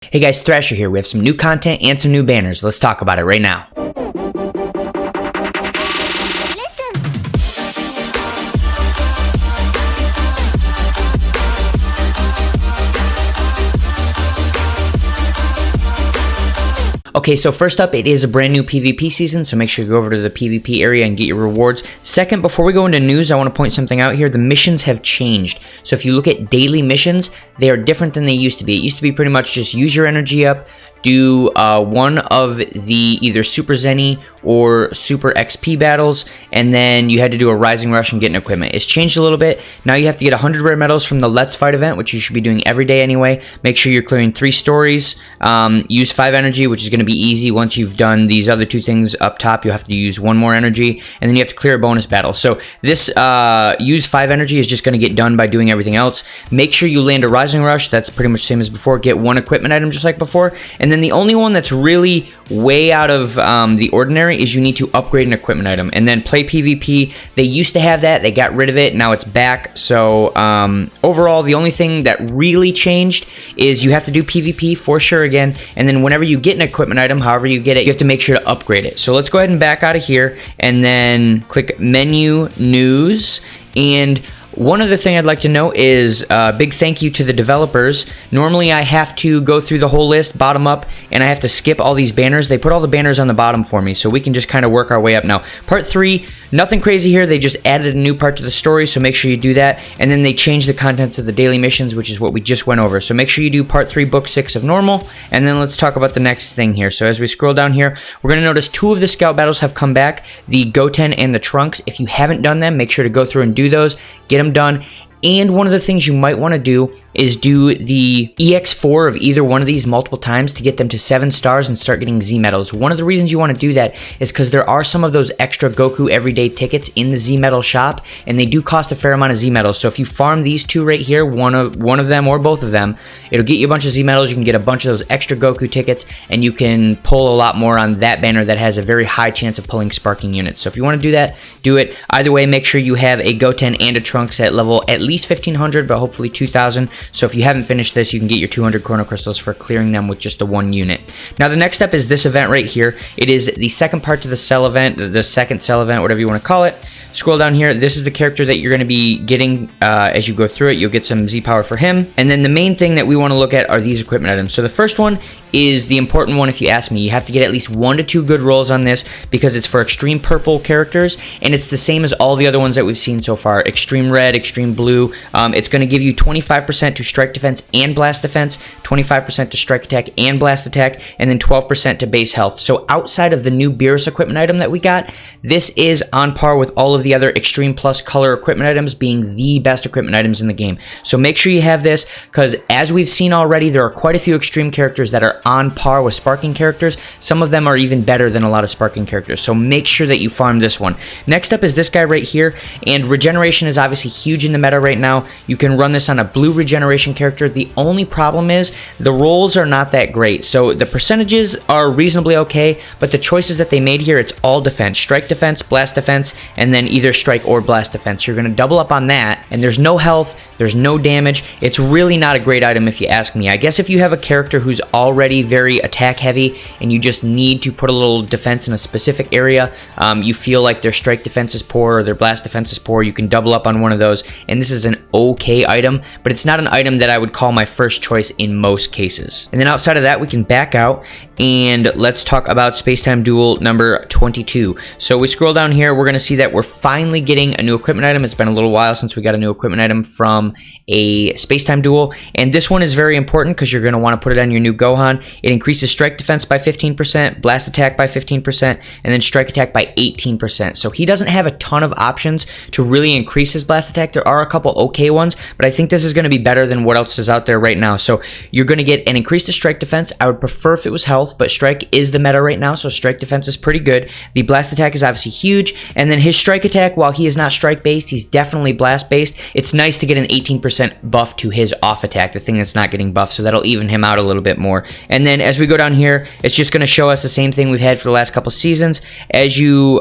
Hey guys, Thrasher here. We have some new content and some new banners. Let's talk about it right now. Okay, so first up, it is a brand new PvP season, so make sure you go over to the PvP area and get your rewards. Second, before we go into news, I want to point something out here. The missions have changed. So if you look at daily missions, they are different than they used to be. It used to be pretty much just use your energy up, do one of the either Super Zenny or Super XP battles, and then you had to do a Rising Rush and get an equipment. It's changed a little bit. Now you have to get 100 rare medals from the Let's Fight event, which you should be doing every day anyway. Make sure you're clearing 3 stories. Use 5 energy, which is going to be easy. Once you've done these other 2 things up top, you'll have to use 1 more energy, and then you have to clear a bonus battle. So this use 5 energy is just going to get done by doing everything else. Make sure you land a Rising Rush. That's pretty much the same as before. Get 1 equipment item just like before. And then the only one that's really way out of the ordinary is you need to upgrade an equipment item and then play PvP. They used to have that. They got rid of it. Now it's back. So overall, the only thing that really changed is you have to do PvP for sure again. And then whenever you get an equipment item, however you get it, you have to make sure to upgrade it. So let's go ahead and back out of here and then click menu news. And one other thing I'd like to note is a big thank you to the developers. Normally I have to go through the whole list bottom up and I have to skip all these banners. They put all the banners on the bottom for me so we can just kind of work our way up now. Part 3, nothing crazy here. They just added a new part to the story, so make sure you do that. And then they changed the contents of the daily missions, which is what we just went over. So make sure you do part 3, book 6 of normal. And then let's talk about the next thing here. So as we scroll down here, we're going to notice 2 of the scout battles have come back, the Goten and the Trunks. If you haven't done them, make sure to go through and do those. Get them done. And one of the things you might want to do is do the EX4 of either one of these multiple times to get them to 7 stars and start getting Z medals. One of the reasons you want to do that is because there are some of those extra Goku everyday tickets in the Z medal shop, and they do cost a fair amount of Z medals. So if you farm these 2 right here, one of them or both of them, it'll get you a bunch of Z medals. You can get a bunch of those extra Goku tickets, and you can pull a lot more on that banner that has a very high chance of pulling sparking units. So if you want to do that, do it. Either way, make sure you have a Goten and a Trunks at level at least 1500, but hopefully 2000. So if you haven't finished this, you can get your 200 Chrono Crystals for clearing them with just the 1 unit. Now the next step is this event right here. It is the second part to the cell event, the second cell event, whatever you want to call it. Scroll down here. This is the character that you're going to be getting as you go through it. You'll get some Z power for him. And then the main thing that we want to look at are these equipment items. So the first one is the important one if you ask me. You have to get at least 1 to 2 good rolls on this because it's for extreme purple characters, and it's the same as all the other ones that we've seen so far. Extreme red, extreme blue. It's going to give you 25% to strike defense and blast defense, 25% to strike attack and blast attack, and then 12% to base health. So outside of the new Beerus equipment item that we got, this is on par with all of the other extreme plus color equipment items being the best equipment items in the game. So make sure you have this because as we've seen already, there are quite a few extreme characters that are on par with sparking characters. Some of them are even better than a lot of sparking characters, so make sure that you farm this one. Next up is this guy right here, and Regeneration is obviously huge in the meta right now. You can run this on a blue Regeneration character. The only problem is the rolls are not that great, so the percentages are reasonably okay, but the choices that they made here, it's all defense, strike defense, blast defense, and then either strike or blast defense. You're going to double up on that, and there's no health, there's no damage. It's really not a great item if you ask me. I guess if you have a character who's already very attack heavy and you just need to put a little defense in a specific area, you feel like their strike defense is poor or their blast defense is poor, you can double up on one of those, and this is an okay item, but it's not an item that I would call my first choice in most cases. And then outside of that, we can back out and let's talk about Spacetime Duel number 22. So we scroll down here, we're going to see that we're finally getting a new equipment item. It's been a little while since we got a new equipment item from a Spacetime Duel, and this one is very important because you're going to want to put it on your new Gohan. It increases strike defense by 15%, blast attack by 15%, and then strike attack by 18%. So he doesn't have a ton of options to really increase his blast attack. There are a couple okay ones, but I think this is going to be better than what else is out there right now. So you're going to get an increase to strike defense. I would prefer if it was health. health, but strike is the meta right now, so strike defense is pretty good. The blast attack is obviously huge, and then his strike attack, while he is not strike based, he's definitely blast based. It's nice to get an 18% buff to his off attack, the thing that's not getting buffed, so that'll even him out a little bit more. And then as we go down here, it's just going to show us the same thing we've had for the last couple seasons. As you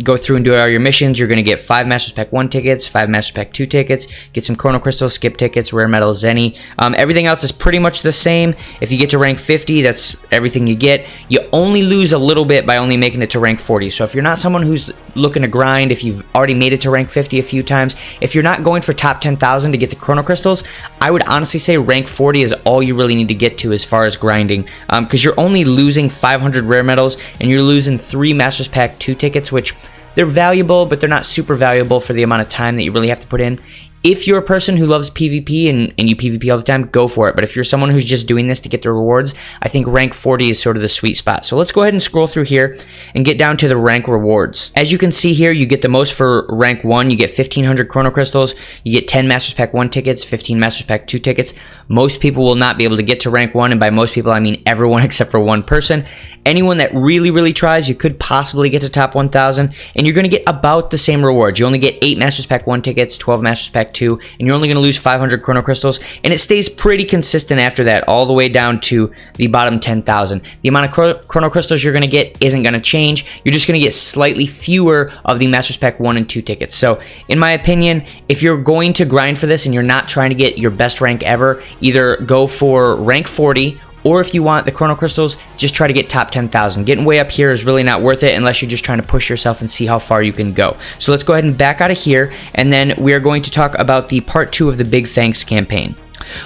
go through and do all your missions, you're going to get 5 Masters Pack 1 tickets, 5 Masters Pack 2 tickets, get some Chrono Crystals, skip tickets, rare medals, Zenny. Everything else is pretty much the same. If you get to rank 50, that's everything you get. You only lose a little bit by only making it to rank 40. So if you're not someone who's looking to grind, if you've already made it to rank 50 a few times, if you're not going for top 10,000 to get the Chrono Crystals, I would honestly say rank 40 is all you really need to get to as far as grinding, because you're only losing 500 rare medals, and you're losing 3 Masters Pack 2 tickets, which they're valuable, but they're not super valuable for the amount of time that you really have to put in. If you're a person who loves PvP and you PvP all the time, go for it. But if you're someone who's just doing this to get the rewards, I think rank 40 is sort of the sweet spot. So let's go ahead and scroll through here and get down to the rank rewards. As you can see here, you get the most for rank 1. You get 1,500 Chrono Crystals. You get 10 Masters Pack 1 tickets, 15 Masters Pack 2 tickets. Most people will not be able to get to rank 1, and by most people, I mean everyone except for one person. Anyone that really, really tries, you could possibly get to top 1,000, and you're going to get about the same rewards. You only get 8 Masters Pack 1 tickets, 12 Masters Pack 2, and you're only going to lose 500 Chrono Crystals, and it stays pretty consistent after that, all the way down to the bottom 10,000. The amount of Chrono Crystals you're going to get isn't going to change. You're just going to get slightly fewer of the Masters Pack 1 and 2 tickets. So, in my opinion, if you're going to grind for this and you're not trying to get your best rank ever, either go for rank 40, or if you want the Chrono Crystals, just try to get top 10,000. Getting way up here is really not worth it unless you're just trying to push yourself and see how far you can go. So let's go ahead and back out of here, and then we are going to talk about the part 2 of the Big Thanks campaign.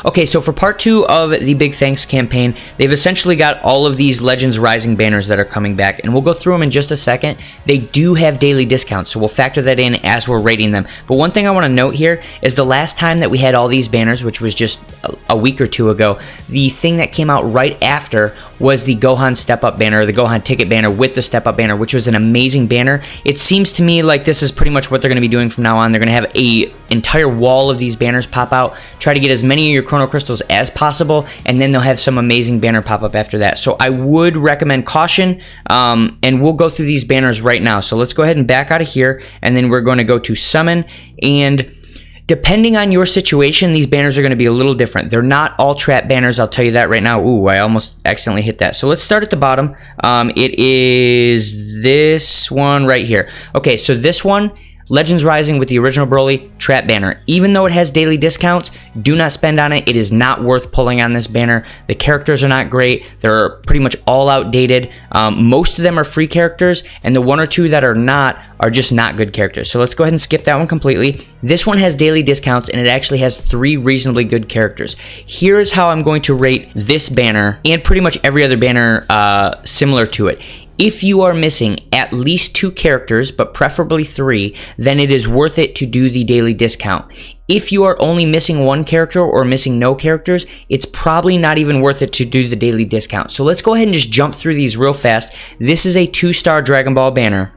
Okay, so for part 2 of the Big Thanks campaign, they've essentially got all of these Legends Rising banners that are coming back, and we'll go through them in just a second. They do have daily discounts, so we'll factor that in as we're rating them. But one thing I want to note here is the last time that we had all these banners, which was just a week or two ago, the thing that came out right after was the Gohan Step Up banner, the Gohan Ticket banner with the Step Up banner, which was an amazing banner. It seems to me like this is pretty much what they're going to be doing from now on. They're going to have a entire wall of these banners pop out. Try to get as many of your Chrono Crystals as possible, and then they'll have some amazing banner pop up after that. So I would recommend caution, and we'll go through these banners right now. So let's go ahead and back out of here, and then we're going to go to Summon, and depending on your situation, these banners are going to be a little different. They're not all trap banners, I'll tell you that right now. Ooh, I almost accidentally hit that. So let's start at the bottom. It is this one right here. Okay, so this one, Legends Rising with the original Broly trap banner. Even though it has daily discounts, do not spend on it. It is not worth pulling on this banner. The characters are not great. They're pretty much all outdated. Most of them are free characters, and the 1 or 2 that are not are just not good characters. So let's go ahead and skip that one completely. This one has daily discounts, and it actually has 3 reasonably good characters. Here is how I'm going to rate this banner and pretty much every other banner similar to it. If you are missing at least 2 characters, but preferably 3, then it is worth it to do the daily discount. If you are only missing 1 character or missing no characters, it's probably not even worth it to do the daily discount. So let's go ahead and just jump through these real fast. This is a 2-star Dragon Ball banner.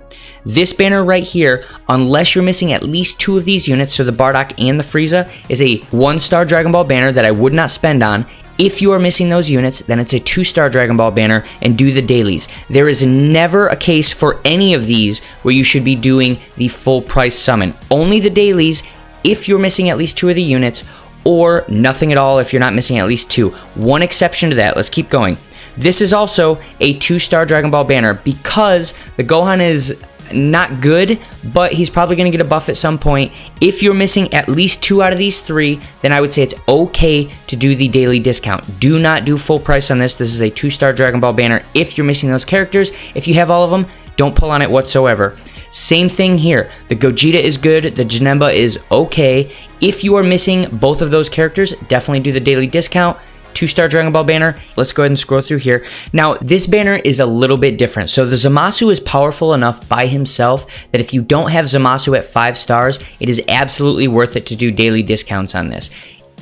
This banner right here, unless you're missing at least 2 of these units, so the Bardock and the Frieza, is a 1-star Dragon Ball banner that I would not spend on. If you are missing those units, then it's a 2-star Dragon Ball banner, and do the dailies. There is never a case for any of these where you should be doing the full price summon. Only the dailies if you're missing at least 2 of the units, or nothing at all if you're not missing at least 2. One exception to that. Let's keep going. This is also a 2-star Dragon Ball banner because the Gohan is not good, but he's probably going to get a buff at some point. If you're missing at least 2 out of these 3, then I would say it's okay to do the daily discount. Do not do full price on this. This is a 2-star Dragon Ball banner if you're missing those characters. If you have all of them, don't pull on it whatsoever. Same thing here. The Gogeta is good. The Janemba is okay. If you are missing both of those characters, definitely do the daily discount. 2-star Dragon Ball banner. Let's go ahead and scroll through here. Now, this banner is a little bit different. So the Zamasu is powerful enough by himself that if you don't have Zamasu at 5 stars, it is absolutely worth it to do daily discounts on this.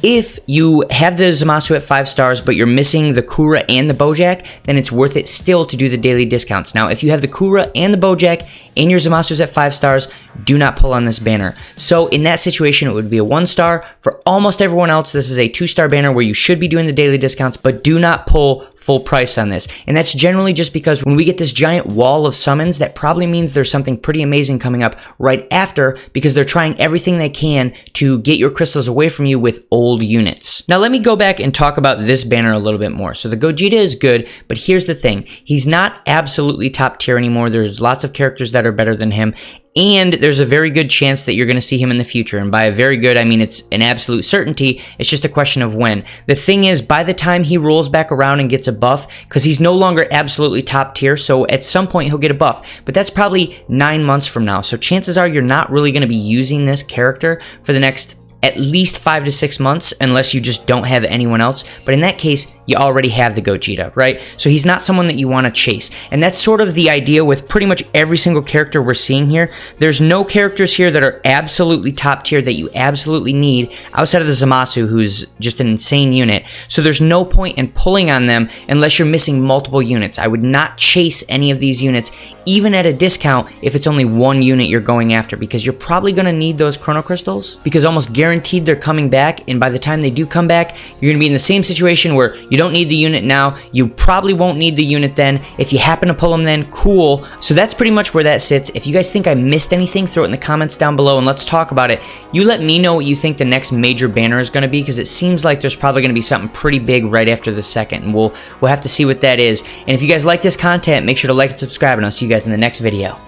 If you have the Zamasu at 5 stars, but you're missing the Kura and the Bojack, then it's worth it still to do the daily discounts. Now, if you have the Kura and the Bojack and your Zamasu's at 5 stars, do not pull on this banner. So in that situation, it would be a 1 star. For almost everyone else, this is a 2-star banner where you should be doing the daily discounts, but do not pull full price on this. And that's generally just because when we get this giant wall of summons, that probably means there's something pretty amazing coming up right after, because they're trying everything they can to get your crystals away from you with old units. Now let me go back and talk about this banner a little bit more. So the Gogeta is good, but here's the thing. He's not absolutely top tier anymore. There's lots of characters that are better than him, and there's a very good chance that you're going to see him in the future. And by a very good, I mean it's an absolute certainty. It's just a question of when. The thing is, by the time he rolls back around and gets a buff, because he's no longer absolutely top tier, so at some point he'll get a buff, but that's probably 9 months from now. So chances are you're not really going to be using this character for the next at least 5 to 6 months, unless you just don't have anyone else. But in that case, you already have the Gogeta, right? So he's not someone that you want to chase. And that's sort of the idea with pretty much every single character we're seeing here. There's no characters here that are absolutely top tier that you absolutely need outside of the Zamasu, who's just an insane unit. So there's no point in pulling on them unless you're missing multiple units. I would not chase any of these units, even at a discount, if it's only one unit you're going after, because you're probably going to need those Chrono Crystals, because almost guaranteed they're coming back, and by the time they do come back, you're going to be in the same situation where you don't need the unit now, you probably won't need the unit then. If you happen to pull them then, cool. So that's pretty much where that sits. If you guys think I missed anything, throw it in the comments down below and let's talk about it. You let me know what you think the next major banner is going to be, because it seems like there's probably going to be something pretty big right after the second, and we'll have to see what that is. And if you guys like this content, make sure to like and subscribe, and I'll see you guys in the next video.